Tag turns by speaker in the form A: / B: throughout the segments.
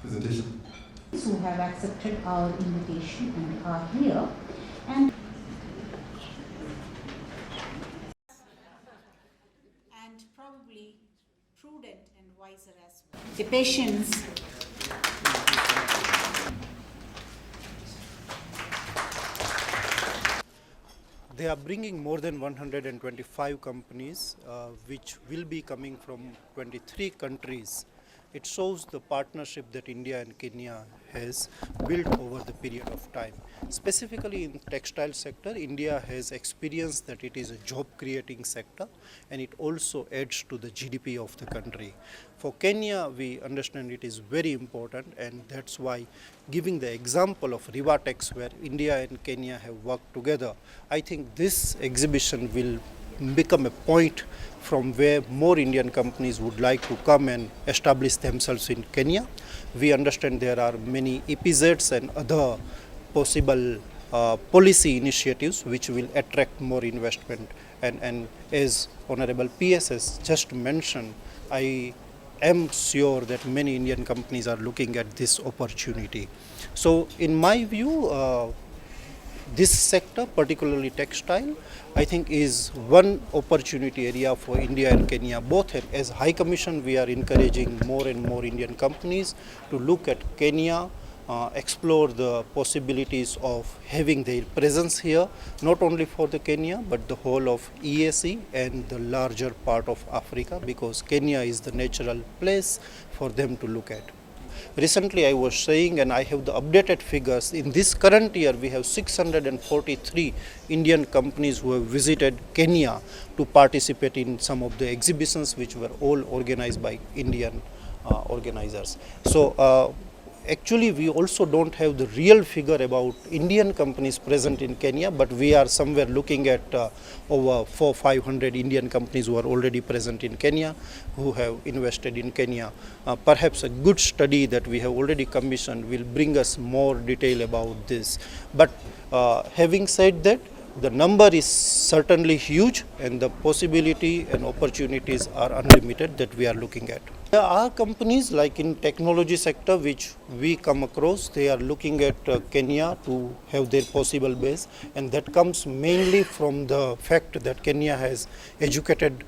A: presentation.
B: Who have accepted our invitation and are here, and probably prudent and wiser as well. The patience.
C: They are bringing more than 125 companies, which will be coming from 23 countries. It shows the partnership that India and Kenya has built over the period of time. Specifically in textile sector, India has experienced that it is a job creating sector and it also adds to the GDP of the country. For Kenya, we understand it is very important, and that's why giving the example of Rivatex, where India and Kenya have worked together, I think this exhibition will become a point from where more Indian companies would like to come and establish themselves in Kenya. We understand there are many EPZs and other possible policy initiatives which will attract more investment. And as Honorable PS has just mentioned, I am sure that many Indian companies are looking at this opportunity. So in my view, this sector, particularly textile, I think is one opportunity area for India and Kenya both. As High Commission, we are encouraging more and more Indian companies to look at Kenya, explore the possibilities of having their presence here, not only for the Kenya, but the whole of EAC and the larger part of Africa, because Kenya is the natural place for them to look at. Recently I was saying, and I have the updated figures, in this current year we have 643 Indian companies who have visited Kenya to participate in some of the exhibitions which were all organized by Indian organizers. So actually we also don't have the real figure about Indian companies present in Kenya, but we are somewhere looking at over 400-500 Indian companies who are already present in Kenya, who have invested in Kenya. Perhaps a good study that we have already commissioned will bring us more detail about this. But having said that, the number is certainly huge, and the possibility and opportunities are unlimited that we are looking at. There are companies like in technology sector which we come across. They are looking at Kenya to have their possible base, and that comes mainly from the fact that Kenya has educated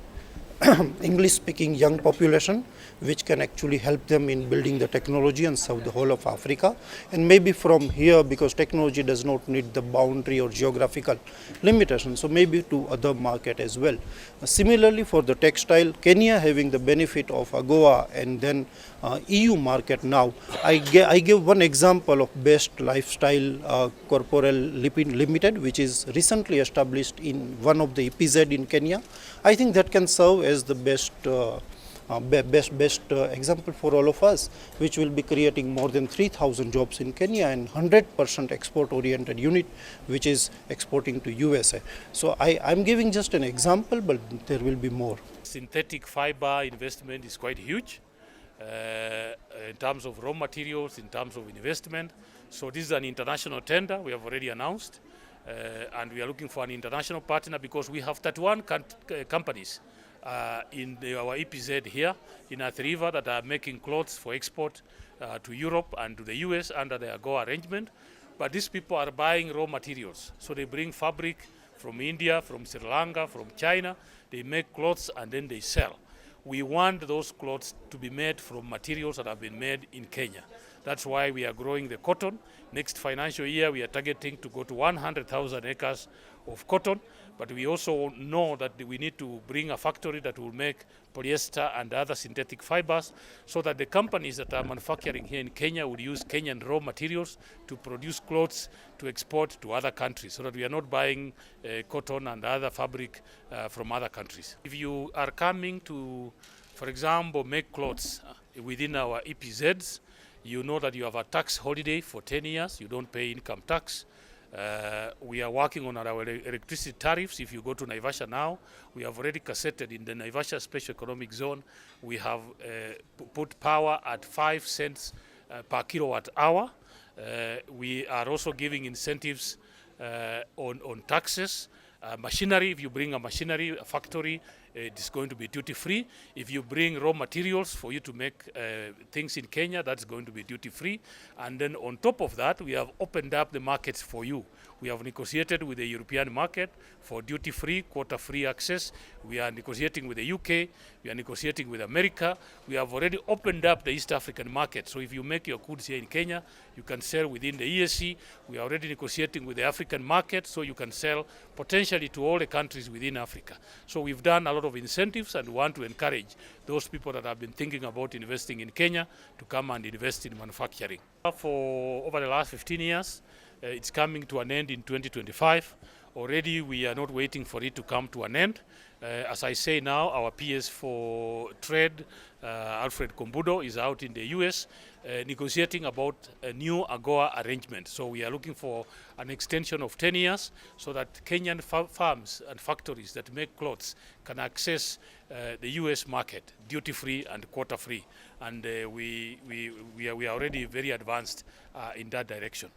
C: English-speaking young population, which can actually help them in building the technology and serve the whole of Africa. And maybe from here, because technology does not need the boundary or geographical limitation, so maybe to other market as well. Similarly, for the textile, Kenya having the benefit of AGOA and then EU market now. I give one example of Best Lifestyle Corporal Limited, which is recently established in one of the EPZ in Kenya. I think that can serve as the best example for all of us, which will be creating more than 3,000 jobs in Kenya and 100% export-oriented unit, which is exporting to USA. So I'm giving just an example, but there will be more.
D: Synthetic fiber investment is quite huge in terms of raw materials, in terms of investment. So this is an international tender we have already announced, and we are looking for an international partner because we have 31 companies in our EPZ here in Athi River that are making clothes for export to Europe and to the US under the AGOA arrangement. But these people are buying raw materials. So they bring fabric from India, from Sri Lanka, from China. They make clothes and then they sell. We want those clothes to be made from materials that have been made in Kenya. That's why we are growing the cotton. Next financial year, we are targeting to go to 100,000 acres of cotton. But we also know that we need to bring a factory that will make polyester and other synthetic fibers so that the companies that are manufacturing here in Kenya will use Kenyan raw materials to produce clothes to export to other countries, so that we are not buying cotton and other fabric from other countries. If you are coming to, for example, make clothes within our EPZs, you know that you have a tax holiday for 10 years. You don't pay income tax. We are working on our electricity tariffs. If you go to Naivasha now, we have already cassetted in the Naivasha Special Economic Zone. We have put power at 5 cents per kilowatt hour. We are also giving incentives on taxes. Machinery, if you bring a machinery, a factory, it is going to be duty-free. If you bring raw materials for you to make things in Kenya, that's going to be duty-free. And then on top of that, we have opened up the markets for you. We have negotiated with the European market for duty-free, quota-free access. We are negotiating with the UK. We are negotiating with America. We have already opened up the East African market. So if you make your goods here in Kenya, you can sell within the EAC. We are already negotiating with the African market, so you can sell potentially to all the countries within Africa. So we've done a lot of incentives and want to encourage those people that have been thinking about investing in Kenya to come and invest in manufacturing. For over the last 15 years, it's coming to an end in 2025. Already we are not waiting for it to come to an end. As I say now, our PS for Trade, Alfred Kombudo, is out in the US negotiating about a new AGOA arrangement. So we are looking for an extension of 10 years so that Kenyan farms and factories that make clothes can access the US market duty-free and quota-free. And we are already very advanced in that direction.